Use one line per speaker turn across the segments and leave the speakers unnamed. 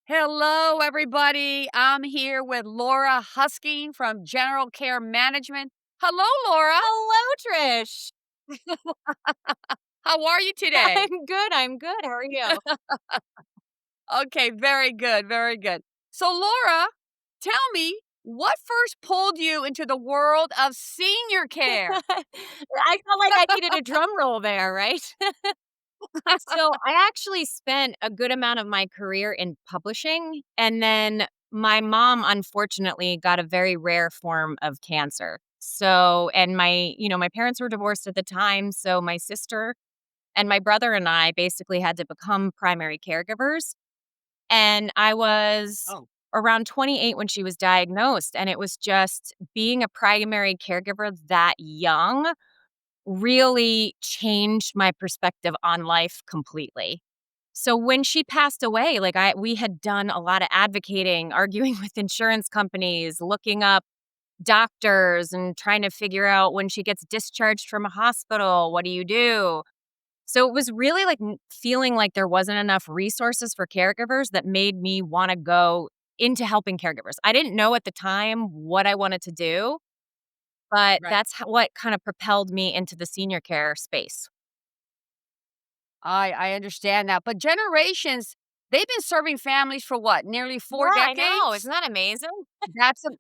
Hello, everybody. I'm here with Laura Husking from General Care Management. Hello, Laura.
Hello, Trish.
How are you today?
I'm good. How are you?
Okay, very good, very good. So, Laura, tell me what first pulled you into the world of senior care?
I felt like I needed a drum roll there, right? So, I actually spent a good amount of my career in publishing, and then my mom unfortunately got a very rare form of cancer. So, and my parents were divorced at the time, so my sister and my brother and I basically had to become primary caregivers. And I was
Oh,
around 28 when she was diagnosed, and it was just being a primary caregiver that young really changed my perspective on life completely. So when she passed away, we had done a lot of advocating, arguing with insurance companies, looking up doctors and trying to figure out when she gets discharged from a hospital, what do you do? So it was really like feeling like there wasn't enough resources for caregivers that made me want to go into helping caregivers. I didn't know at the time what I wanted to do, but
right.
that's what kind of propelled me into the senior care space.
I understand that. But generations, they've been serving families for what? Nearly four
Yeah, I know.
decades?
Isn't that amazing?
That's a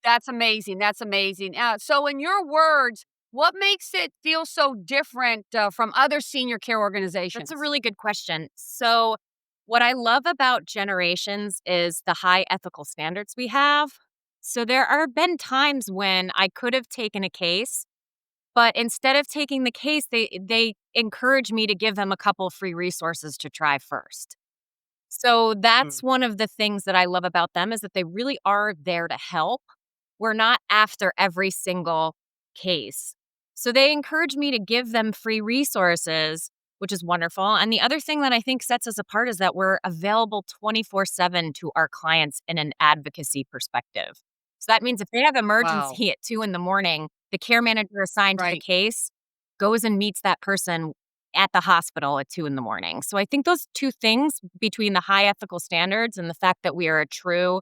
that's amazing, that's amazing. So in your words, what makes it feel so different, from other senior care
That's a
organizations?
really good question. So, what I love about generations is the high ethical standards we have. So, there are been times when I could have taken a case. But instead of taking the case, they encourage me to give them a couple free resources to try first. So that's
Mm.
one of the things that I love about them is that they really are there to help. We're not after every single case. So they encourage me to give them free resources, which is wonderful. And the other thing that I think sets us apart is that we're available 24/7 to our clients in an advocacy perspective. So that means if they have
Wow.
emergency at 2 in the morning, the care manager assigned to the
Right.
case goes and meets that person at the hospital at 2 in the morning. So I think those two things between the high ethical standards and the fact that we are a true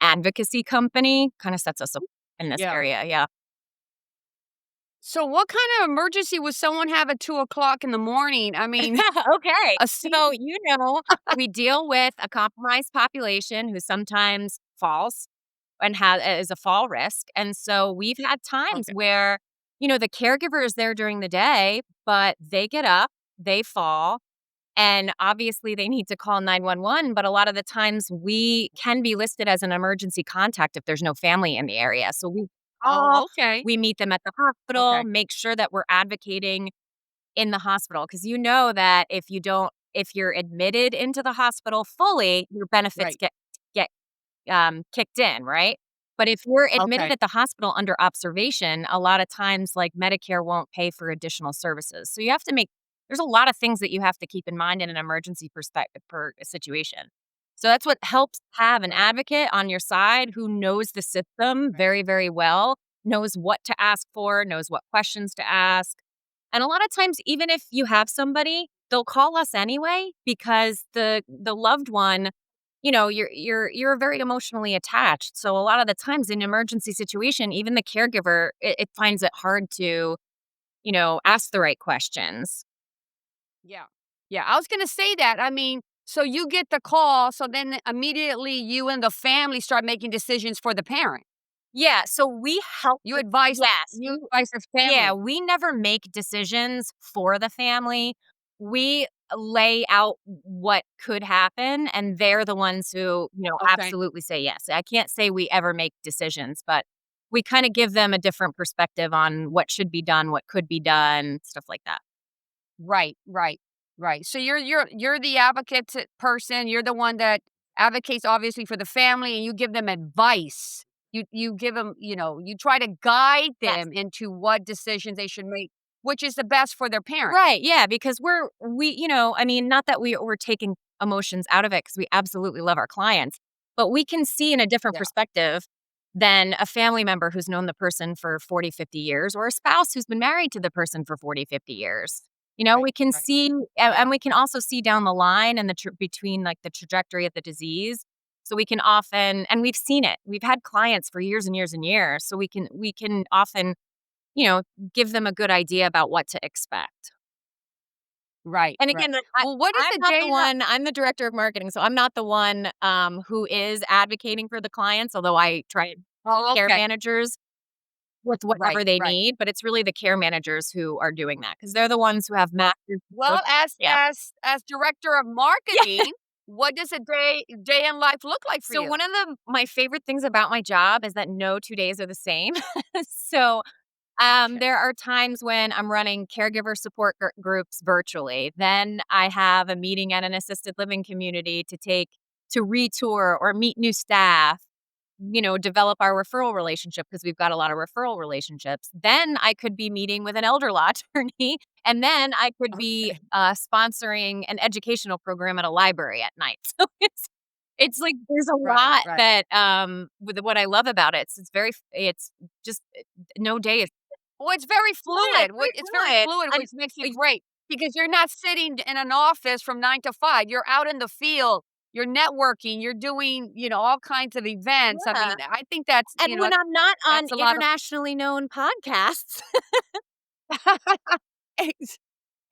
advocacy company kind of sets us up in this
Yeah.
area. Yeah.
So what kind of emergency would someone have at 2 o'clock in the morning? I mean,
Okay.
a scene.
So, we deal with a compromised population who sometimes falls and is a fall risk. And so we've had times
Okay.
where, the caregiver is there during the day, but they get up, they fall, and obviously they need to call 911. But a lot of the times we can be listed as an emergency contact if there's no family in the area. So we call,
Oh, okay.
we meet them at the hospital,
Okay.
make sure that we're advocating in the hospital, because that if you're admitted into the hospital fully, your benefits
Right.
get kicked in, right? But if you're admitted
Okay.
at the hospital under observation, a lot of times, like, Medicare won't pay for additional services. So you have to make there's a lot of things that you have to keep in mind in an emergency perspective per situation. So that's what helps have an
Right.
advocate on your side who knows the system
Right.
very, very well, knows what to ask for, knows what questions to ask. And a lot of times, even if you have somebody, they'll call us anyway because the loved one, you're very emotionally attached. So a lot of the times in emergency situation, even the caregiver, it finds it hard to, ask the right questions.
Yeah. Yeah. I was gonna say that. I mean, so you get the call, so then immediately you and the family start making decisions for the parent.
Yeah, so we help
You advise
yes.
you advise the
Yeah,
family.
we never make decisions for the family. We lay out what could happen, and they're the ones who,
Okay.
absolutely say yes. I can't say we ever make decisions, but we kinda give them a different perspective on what should be done, what could be done, stuff like that.
Right, right, right. So you're the advocate person. You're the one that advocates obviously for the family, and you give them advice. You give them, you try to guide
Yes.
them into what decisions they should make, which is the best for their parent.
Right, yeah, because I mean, not that we're taking emotions out of it, because we absolutely love our clients, but we can see in a different
Yeah.
perspective than a family member who's known the person for 40, 50 years or a spouse who's been married to the person for 40, 50 years.
right,
We can
right.
see
Yeah,
and we can also see down the line and between, like, the trajectory of the disease. So we can often and we've seen it. We've had clients for years and years and years, so we can often, you know, give them a good idea about what to expect.
right,
And
right.
again,
Well, what is
I'm
a
not the
day in the
one I'm the director of marketing, so I'm not the one, who is advocating for the clients, although I try to
Oh,
care
okay.
managers with
Right,
whatever they
right.
need, but it's really the care managers who are doing that because 'cause they're the ones who have massive
Well, as
Yeah.
as director of
Yeah.
marketing, what does a day in life look like for
So
you?
one of my favorite things about my job is that no 2 days are the same. So,
Okay.
there are times when I'm running caregiver support groups virtually. Then I have a meeting at an assisted living community to retour or meet new staff, develop our referral relationship because we've got a lot of referral relationships. Then I could be meeting with an elder law attorney, and then I could be
Okay.
sponsoring an educational program at a library at night. So it's like there's a
Right,
lot
right.
that with what I love about it. It's just no day is
Well, it's very
yeah,
fluid. It's very
it's
fluid,
very
which makes it
fluid.
great because you're not sitting in an office from 9 to 5. You're out in the field. You're networking. You're doing, all kinds of events. I
Yeah,
mean, I think that's,
and when I'm not on
that's a lot of
internationally known podcasts.
Ex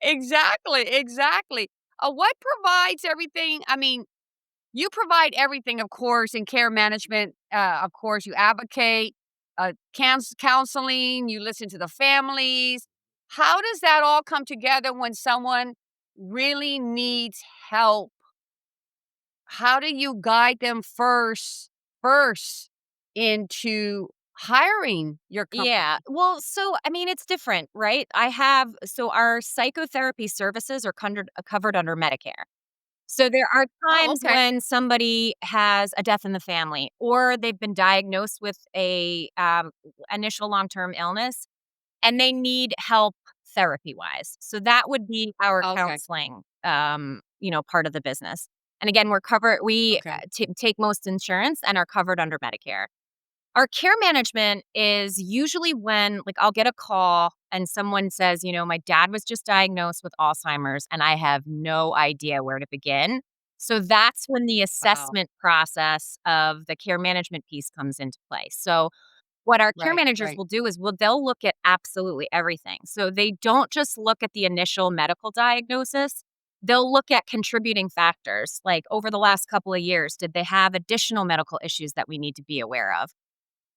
exactly, exactly. What provides everything? I mean, you provide everything, of course, in care management. Of course, you advocate, counseling, you listen to the families. How does that all come together when someone really needs help? How do you guide them first into hiring your
Yeah.
company?
Well, so I mean, it's different, right? Our psychotherapy services are covered under Medicare. So there are
Oh,
times
okay.
when somebody has a death in the family or they've been diagnosed with a initial long-term illness and they need help therapy-wise. So that would be our
Okay.
counseling part of the business. And again, we
Okay.
take most insurance and are covered under Medicare. Our care management is usually when, like, I'll get a call and someone says, my dad was just diagnosed with Alzheimer's and I have no idea where to begin. So that's when the
Wow.
assessment process of the care management piece comes into play. So what our care
Right,
managers
right.
will do is they'll look at absolutely everything. So they don't just look at the initial medical diagnosis. They'll look at contributing factors like over the last couple of years, did they have additional medical issues that we need to be aware of?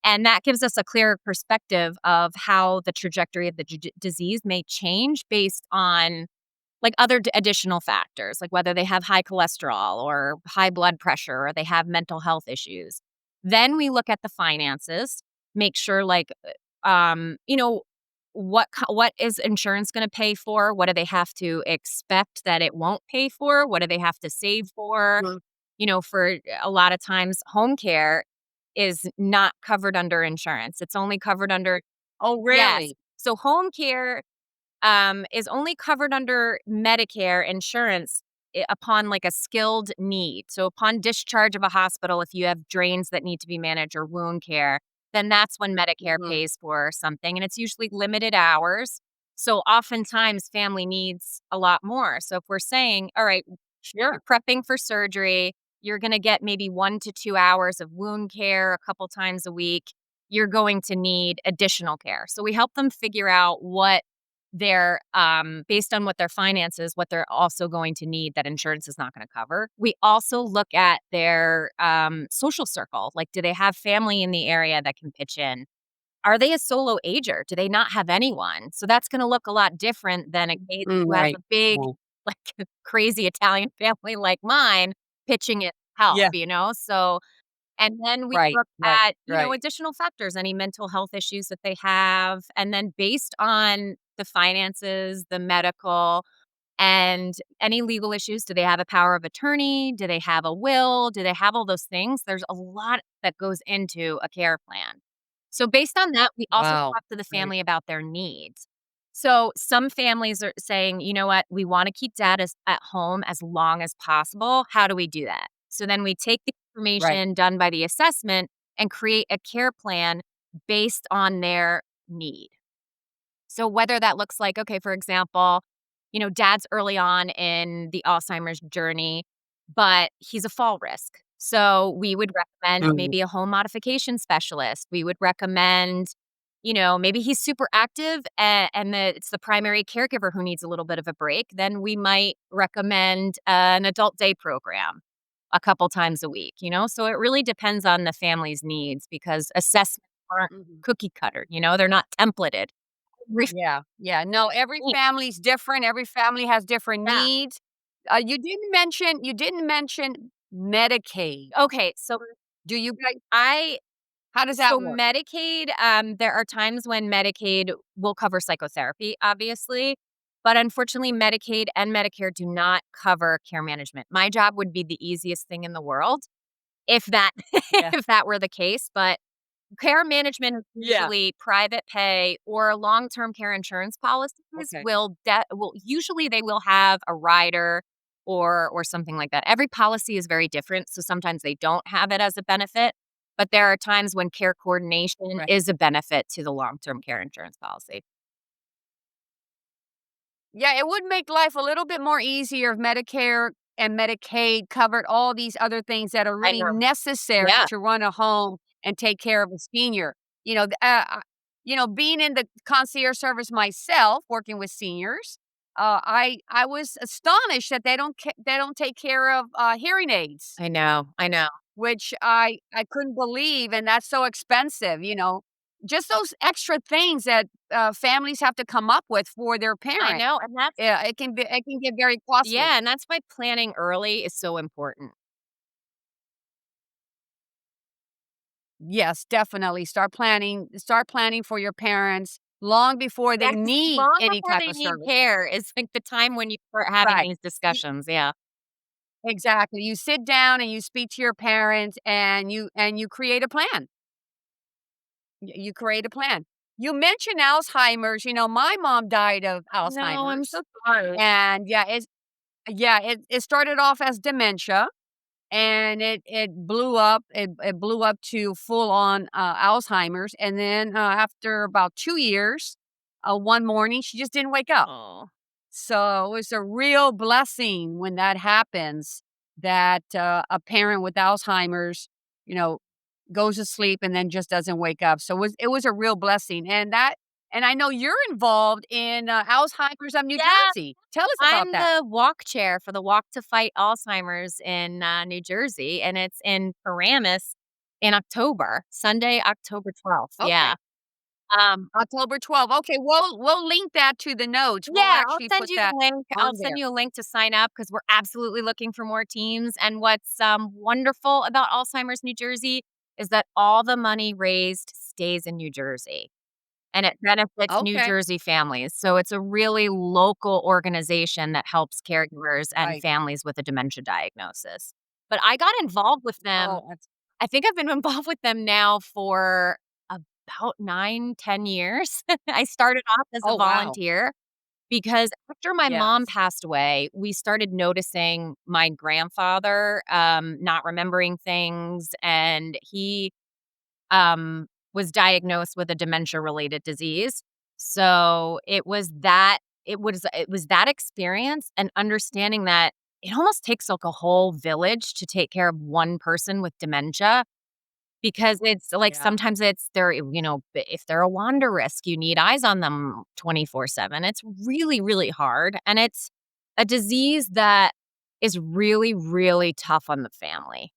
And that gives us a clearer perspective of how the trajectory of the disease may change based on like other additional factors, like whether they have high cholesterol or high blood pressure or they have mental health issues. Then we look at the finances, make sure like what is insurance going to pay for? What do they have to expect that it won't pay for? What do they have to save for?
Mhm.
For a lot of times home care is not covered under insurance. It's only covered under
Oh,
yes.
really?
So home care is only covered under Medicare insurance upon like a skilled need. So upon discharge of a hospital, if you have drains that need to be managed or wound care, then that's when Medicare
Mhm.
pays for something, and it's usually limited hours. So oftentimes family needs a lot more. So if we're saying, all right, you're
Sure.
prepping for surgery, you're going to get maybe 1 to 2 hours of wound care a couple times a week. You're going to need additional care. So we help them figure out what they're based on what their finances, what they're also going to need that insurance is not going to cover. We also look at their social circle. Like, do they have family in the area that can pitch in? Are they a solo ager? Do they not have anyone? So that's going to look a lot different than a case who has
Right.
a big,
Right.
like, crazy Italian family like mine pitching in help,
Yeah.
So and then we
Right,
look
right,
at,
right.
additional factors, any mental health issues that they have. And then based on the finances, the medical, and any legal issues, do they have a power of attorney? Do they have a will? Do they have all those things? There's a lot that goes into a care plan. So based on that, we also
Wow.
talk to the
Right.
family about their needs. So some families are saying, you know what, we want to keep dad at home as long as possible. How do we do that? So then we take the
Right.
information done by the assessment and create a care plan based on their need. So whether that looks like, okay, for example, Dad's early on in the Alzheimer's journey, but he's a fall risk. So we would recommend
Mhm.
maybe a home modification specialist. We would recommend, maybe he's super active and it's the primary caregiver who needs a little bit of a break. Then we might recommend an adult day program a couple times a week, So it really depends on the family's needs because assessments aren't
Mhm.
cookie cutter, they're not templated. Every
Yeah, yeah. No, every
family.
family's different. Every family has different
Yeah.
needs. You didn't mention Medicaid.
Okay, so
Do you guys
I
how does
so
that work?
Medicaid, there are times when Medicaid will cover psychotherapy, obviously, but unfortunately, Medicaid and Medicare do not cover care management. My job would be the easiest thing in the world if that
Yeah.
if that were the case, but care management is
Yeah.
usually private pay or long-term care insurance policies
Okay.
will usually they will have a rider or something like that. Every policy is very different, so sometimes they don't have it as a benefit, but there are times when care coordination
Right.
is a benefit to the long-term care insurance policy.
Yeah, it would make life a little bit more easier if Medicare and Medicaid covered all these other things that are
I
really
know.
necessary
Yeah,
to run a home and take care of a senior. Being in the concierge service myself, working with seniors, I was astonished that they don't take care of hearing aids,
I know, I know,
which I couldn't believe, and that's so expensive. Just those extra things that families have to come up with for their
I
parent.
know, and that's
Yeah, it can get very costly.
yeah, and that's why planning early is so important.
Yes, definitely. Start planning for your parents long before they
Yes,
need
long
any
before
type
they
of
need
service.
care is, like, the time when you start having
Right.
these
Y
discussions, yeah.
Exactly. You sit down and you speak to your parents and you create a plan. You create a plan. You mentioned Alzheimer's. My mom died of
No, I'm
Alzheimer's,
so sorry.
and it started off as dementia. And it blew up. It blew up to full on Alzheimer's, and then after about 2 years, one morning she just didn't wake up.
Oh,
So it was a real blessing when that happens. That a parent with Alzheimer's, you know, goes to sleep and then just doesn't wake up. So it was a real blessing, and I know you're involved in Alzheimer's of New
yeah,
Jersey. Tell us about
I'm
that.
the walk chair for the Walk to Fight Alzheimer's in, New Jersey, and it's in Paramus in October, Sunday, October 12th, yeah.
Okay.
Um
October 12th. Okay, we'll link that to the notes. We'll
Yeah,
actually put that
I'll
on
send
there.
you a link to sign up because 'cause we're absolutely looking for more teams, and what's, wonderful about Alzheimer's New Jersey is that all the money raised stays in New Jersey, and it benefits New
Okay.
Jersey families, so it's a really local organization that helps caregivers and
Right.
families with a dementia diagnosis. But I got involved with them
Oh, that's
I think I've been involved with them now for about 9, 10 years. I started off as a
oh, wow.
volunteer because after my mom
Yes.
passed away, we started noticing my grandfather, not remembering things, and he, was diagnosed with a dementia-related disease. So, it was that experience and understanding that it almost takes, like, a whole village to take care of one person with dementia because it's like
Yeah.
sometimes it's they're, if they're a wander risk, you need eyes on them 24/7. It's really, really hard. And it's a disease that is really, really tough on the family.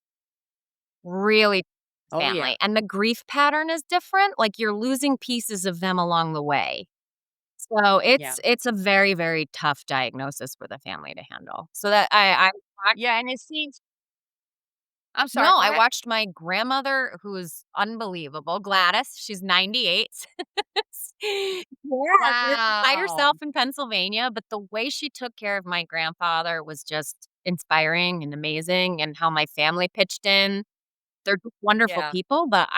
Really
Oh, yeah.
family. And the grief pattern is different. Like you're losing pieces of them along the way. So
Yeah.
it's a very, very tough diagnosis for the family to handle. So that I
Yeah, and it seems I'm sorry,
no,
go
I
ahead.
watched my grandmother, who's unbelievable, Gladys, she's 98. Yeah, she lives by
Wow.
herself in Pennsylvania, but the way she took care of my grandfather was just inspiring and amazing, and how my family pitched in. They're just wonderful
Yeah.
people, but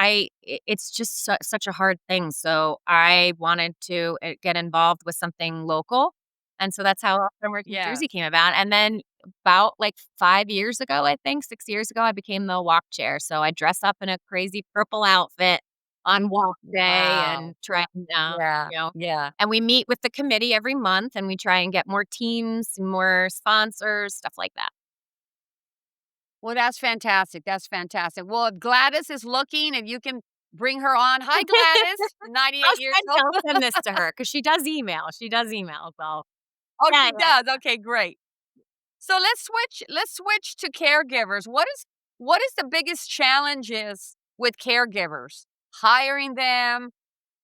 it's just such a hard thing, so I wanted to, get involved with something local, and so that's how Work New
Yeah.
Jersey came about, and then about, like, 5 years ago, I think, 6 years ago, I became the walk chair, so I dress up in a crazy purple outfit, on walk day
Wow.
and try and,
Yeah,
you know
yeah.
and we meet with the committee every month, and we try and get more teams, more sponsors, stuff like that.
Well, that's fantastic, that's fantastic. Well, if Gladys is looking, if you can bring her on. Hi, Gladys, 98 years old.
I'll send this to her because she does email, so
Oh,
yeah,
she does? Okay, great. So let's switch to caregivers. What is the biggest challenges with caregivers? Hiring them,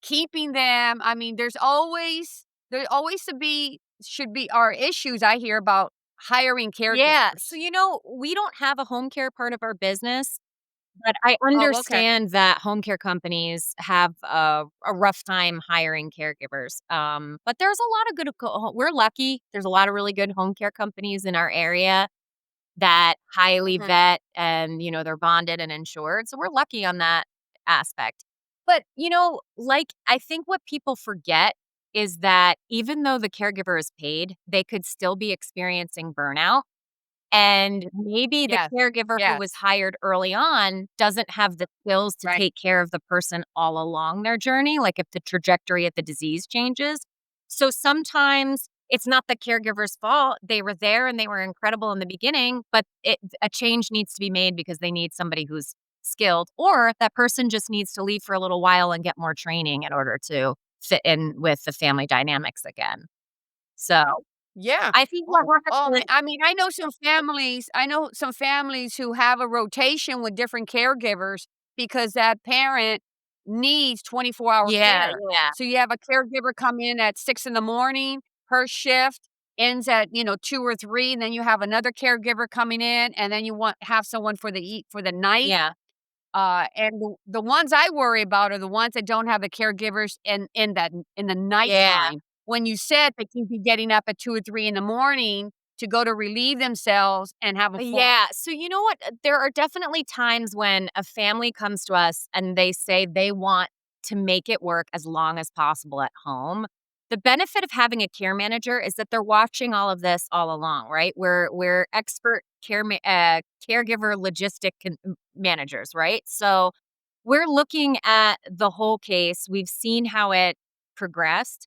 keeping them. I mean, there always to be should be our issues I hear about hiring
yeah, so,
caregivers.
we don't have a home care part of our business, but I
Oh, okay.
understand that home care companies have a rough time hiring caregivers, but there's a lot of good we're lucky, there's a lot of really good home care companies in our area that highly
Mhm.
vet and, they're bonded and insured, so we're lucky on that aspect. But, I think what people forget is that even though the caregiver is paid, they could still be experiencing burnout, and maybe the
Yes.
caregiver who was
Yes.
hired early on doesn't have the skills to
Right.
take care of the person all along their journey, like if the trajectory of the disease changes. So sometimes it's not the caregiver's fault. They were there and they were incredible in the beginning, but a change needs to be made because they need somebody who's skilled, or that person just needs to leave for a little while and get more training in order to fit in with the family dynamics again. So
Yeah.
I think what
Oh, man,
happens.
I know some families who have a rotation with different caregivers because that parent needs 24-hour
Yeah,
care.
yeah.
So you have a caregiver come in at 6 in the morning, her shift ends at, 2 or 3, and then you have another caregiver coming in, and then you have someone for the night.
Yeah,
And the ones I worry about are the ones that don't have the caregivers in the
yeah,
nighttime. When you said they can be getting up at 2 or 3 in the morning to go to relieve themselves and have a fall.
yeah. So you know what? There are definitely times when a family comes to us and they say they want to make it work as long as possible at home. The benefit of having a care manager is that they're watching all of this all along, right? We're expert caregiver logistic managers, right? So we're looking at the whole case. We've seen how it progressed.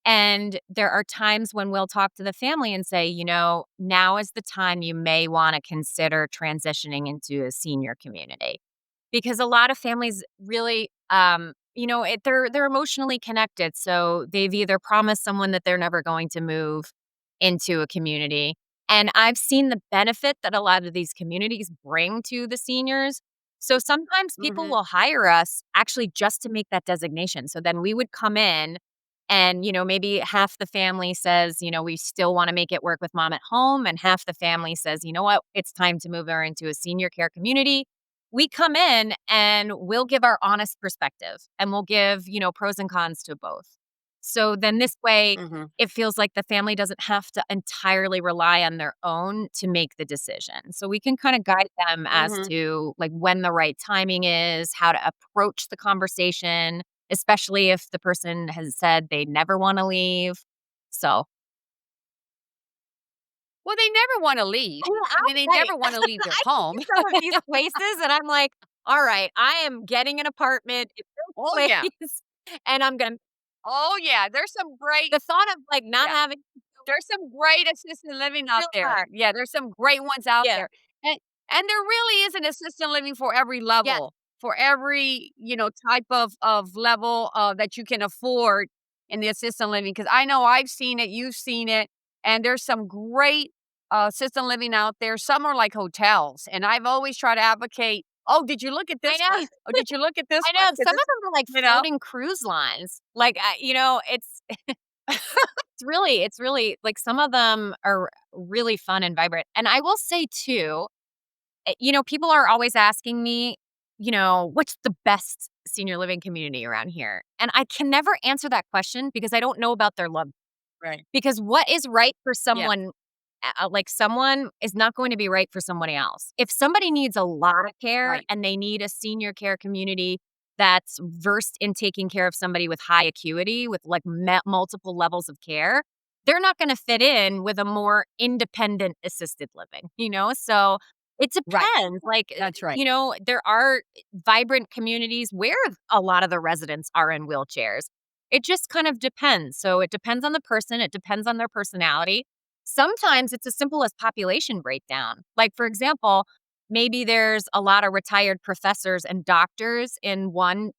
And there are times when we'll talk to the family and say, now is the time you may want to consider transitioning into a senior community. Because a lot of families really, they're emotionally connected. So they've either promised someone that they're never going to move into a community. And I've seen the benefit that a lot of these communities bring to the seniors. So sometimes people
Mhm,
will hire us actually just to make that designation. So then we would come in and, maybe half the family says, we still want to make it work with mom at home. And half the family says, you know what, it's time to move her into a senior care community. We come in and we'll give our honest perspective and we'll give, pros and cons to both. So then this way,
mhm,
it feels like the family doesn't have to entirely rely on their own to make the decision. So we can kind of guide them as
mhm.
to like when the right timing is, how to approach the conversation, especially if the person has said they never wanna leave. So
Well, they never wanna leave. I mean, they
right.
never wanna leave their
I
home.
see some of these places and I'm like, "All right, I am getting an apartment in
Oh,
this
yeah.
place, and I'm gonna."
Oh, yeah, there's some great
The thought of, like, not
yeah.
having
There's some great assisted living out
really
there.
hard.
Yeah, there's some great ones out
Yeah.
there. And and there really is an assisted living for every
Yes.
level, for every, type of level, that you can afford in the assisted living. Because I know I've seen it, you've seen it, and there's some great, assisted living out there. Some are like hotels, and I've always tried to advocate, "Oh, did you look at
I
this
know.
one? Oh, did you look at this
I
one?
know.
'Cause
Some of
this"
them are like
you know?
floating cruise lines. Like, it's really like, some of them are really fun and vibrant. And I will say too, people are always asking me, what's the best senior living community around here? And I can never answer that question because I don't know about their love.
Right.
Because what is right for
Yeah,
someone, like someone is not going to be right for somebody else. If somebody needs a lot of care
right.
and they need a senior care community that's versed in taking care of somebody with high acuity, with like multiple levels of care, they're not going to fit in with a more independent assisted living, So It
Right.
depends, like,
That's right.
there are vibrant communities where a lot of the residents are in wheelchairs. It just kind of depends. So it depends on the person, it depends on their personality. Sometimes it's as simple as population breakdown. Like, for example, maybe there's a lot of retired professors and doctors in one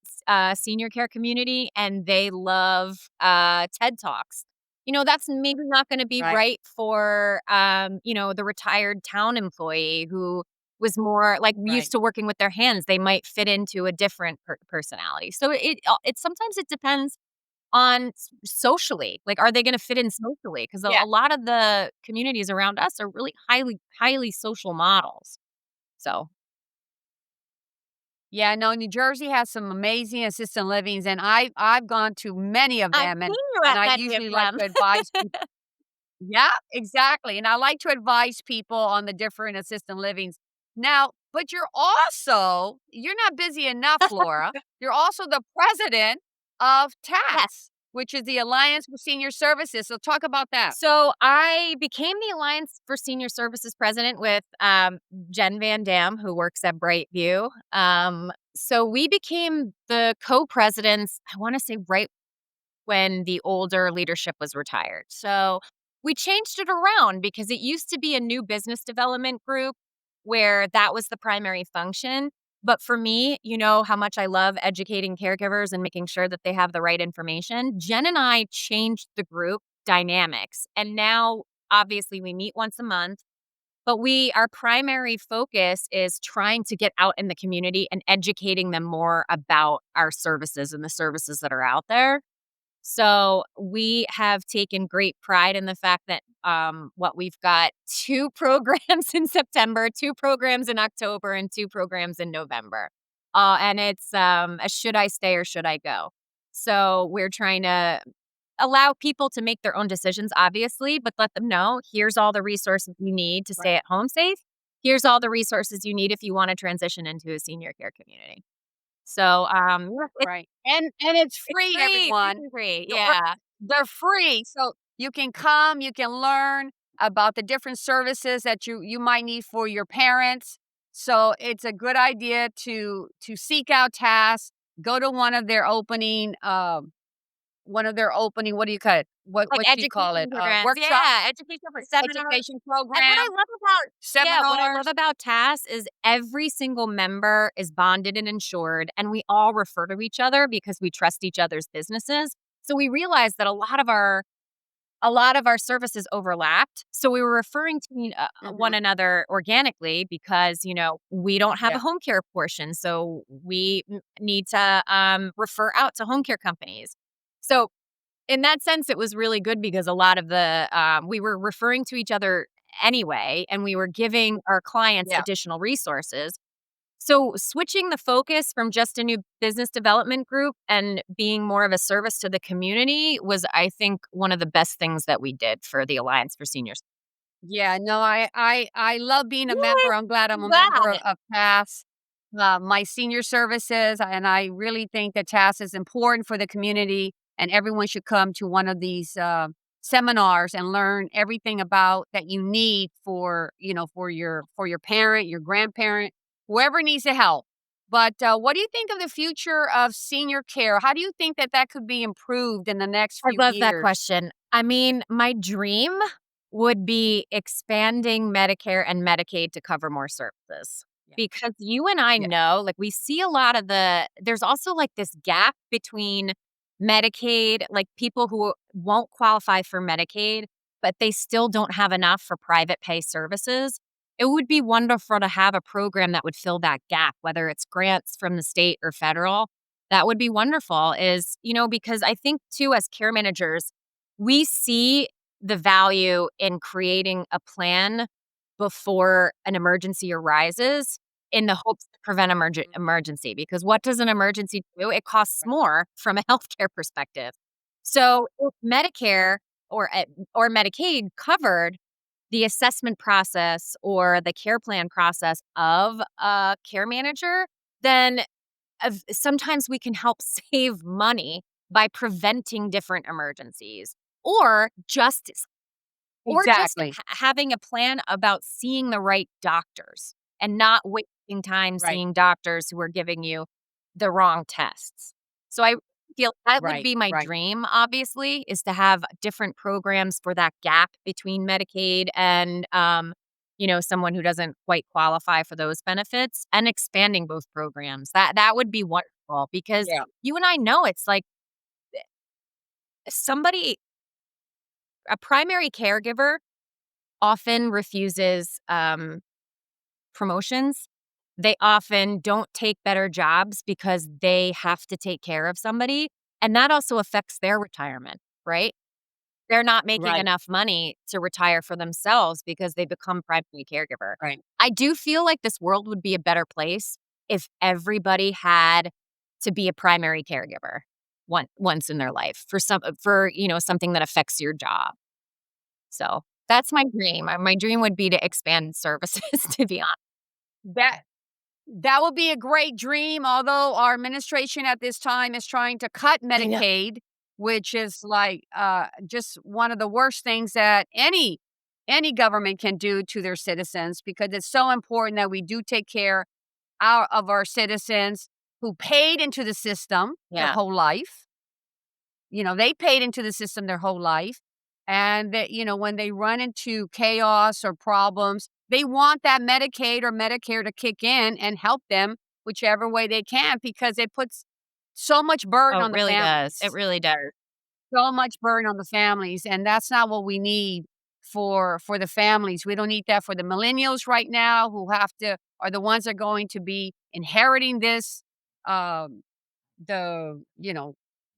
senior care community, and they love TED Talks. That's maybe not going to be
Right.
right for, the retired town employee who was more like
Right.
used to working with their hands. They might fit into a different personality. So it sometimes it depends on socially. Like, are they going to fit in socially? Because
Yeah.
a lot of the communities around us are really highly social models. So
Yeah, no, New Jersey has some amazing assisted livings, and I've gone to many of
I've
them,
seen you
and
at
I
many of
usually like
them.
to advise people. Yeah, exactly, and I like to advise people on the different assisted livings. Now, but you're not busy enough, Laura. You're also the president of
Yes.
TAS, which is the Alliance for Senior Services, so talk about that.
So I became the Alliance for Senior Services president with Jen Van Dam, who works at Brightview. So we became the co-presidents, I want to say right when the older leadership was retired. So we changed it around because it used to be a new business development group where that was the primary function. But for me, you know how much I love educating caregivers and making sure that they have the right information. Jen and I changed the group dynamics. And now, obviously, we meet once a month. But our primary focus is trying to get out in the community and educating them more about our services and the services that are out there. So we have taken great pride in the fact that what we've got 2 programs in September, 2 programs in October, and 2 programs in November. And it's a should I stay or should I go? So we're trying to allow people to make their own decisions, obviously, but let them know here's all the resources you need to stay
Right.
at home safe. Here's all the resources you need if you want to transition into a senior care community. So yeah,
Right, and it's
it's
free,
free,
everyone.
free, free.
The or
Yeah.
they're free, so you can come, you can learn about the different services that you might need for your parents. So it's a good idea to seek out tasks, go to one of their opening, what do you call it?
Like
What do you call
education
it?
programs.
Workshop,
Yeah, education for seminars.
education
And what I
program,
love about what I love
seminars.
about TAS is every single member is bonded and insured, and we all refer to each other because we trust each other's businesses. So we realized that a lot of our services overlapped. So we were referring to one
Mhm.
another organically because, we don't have a
Yeah.
home care portion. So we need to refer out to home care companies. So in that sense, it was really good because a lot of we were referring to each other anyway, and we were giving our clients
Yeah.
additional resources. So switching the focus from just a new business development group and being more of a service to the community was, I think, one of the best things that we did for the Alliance for Seniors.
Yeah, no, I love being a member.
Yay!
I'm glad I'm
I'm
a member
glad.
of TAS, my senior services, and I really think that TAS is important for the community, and everyone should come to one of these seminars and learn everything about that you need for for your parent, your grandparent, whoever needs the help. But what do you think of the future of senior care? How do you think that that could be improved in the next
I
few
love that
years?
question. I mean, my dream would be expanding Medicare and Medicaid to cover more services.
Yeah.
Because you and I
Yeah.
know, like, we see a lot of there's also like this gap between Medicaid, like people who won't qualify for Medicaid, but they still don't have enough for private pay services. It would be wonderful to have a program that would fill that gap, whether it's grants from the state or federal. That would be wonderful because I think too, as care managers, we see the value in creating a plan before an emergency arises in the hopes to prevent
Mhm.
emergency, because what does an emergency do? It costs
Right.
more from a healthcare perspective. So if Medicare or Medicaid covered the assessment process or the care plan process of a care manager, then sometimes we can help save money by preventing different emergencies or just
Exactly.
having a plan about seeing the right doctors and not wasting time
Right,
seeing doctors who are giving you the wrong tests. So I feel that would
right,
be my
right.
dream, obviously, is to have different programs for that gap between Medicaid and, someone who doesn't quite qualify for those benefits and expanding both programs. That would be wonderful because
Yeah,
you and I know it's like somebody a primary caregiver often refuses, promotions. They often don't take better jobs because they have to take care of somebody, and that also affects their retirement, right? They're not making
right,
enough money to retire for themselves because they become primary caregiver.
right.
I do feel like this world would be a better place if everybody had to be a primary caregiver once in their life for something that affects your job. So, that's my dream. My dream would be to expand services, to be honest.
That that would be a great dream, although our administration at this time is trying to cut
I know.
Medicaid, which is like just one of the worst things that any government can do to their citizens because it's so important that we do take care of our citizens who paid into the system their
Yeah.
whole life. They paid into the system their whole life. And that, when they run into chaos or problems, they want that Medicaid or Medicare to kick in and help them whichever way they can because it puts so much burden
Oh, it
on the
really does. It
families.
really does.
So much burden on the families. And that's not what we need for the families. We don't need that for the millennials right now who are the ones that are going to be inheriting this um the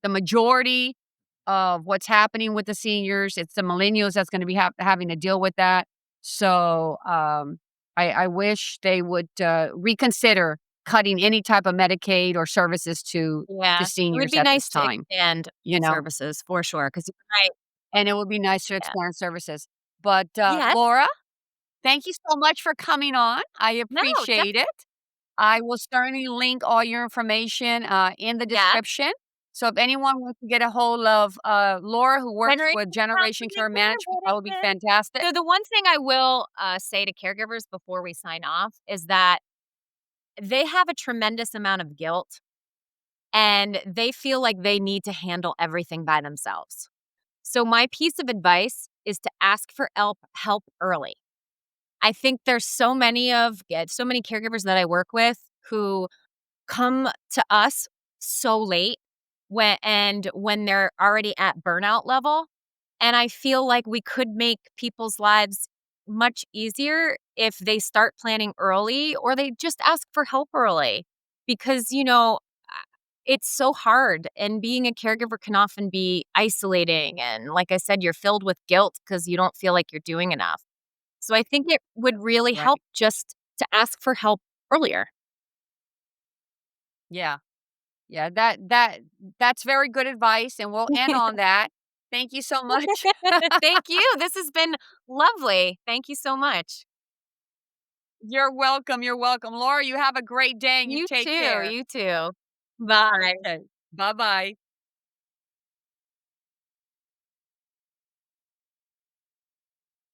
majority of what's happening with the seniors. It's the millennials that's gonna be having to deal with that. So, I wish they would, reconsider cutting any type of Medicaid or services to
Yeah. It would
seniors
be
at this
nice to
time,
expand
you know?
services for sure, 'cause you're right.
And it would be nice to
Yeah.
expand services. But,
Yes.
Laura, thank you so much for coming on. I
No,
appreciate it. I will certainly link all your information, in the
yes.
description. So if anyone wants to get a hold of, Laura, who works
Generation
with Generation
Counseling
Care Management, that would be
Services.
fantastic.
So the one thing I will, say to caregivers before we sign off is that they have a tremendous amount of guilt, and they feel like they need to handle everything by themselves. So my piece of advice is to ask for help early. I think there's so many caregivers that I work with who come to us so late when they're already at burnout level, and I feel like we could make people's lives much easier if they start planning early or they just ask for help early because, it's so hard and being a caregiver can often be isolating and like I said, you're filled with guilt because you don't feel like you're doing enough. So I think it would really help
Right.
just to ask for help earlier.
Yeah. Yeah, that's very good advice, and we'll end on that. Thank you so much.
Thank you. This has been lovely. Thank you so much.
You're welcome, you're welcome. Laura, you have a great day, and you
You
take
too.
care.
You too. Bye.
Okay. Bye-bye.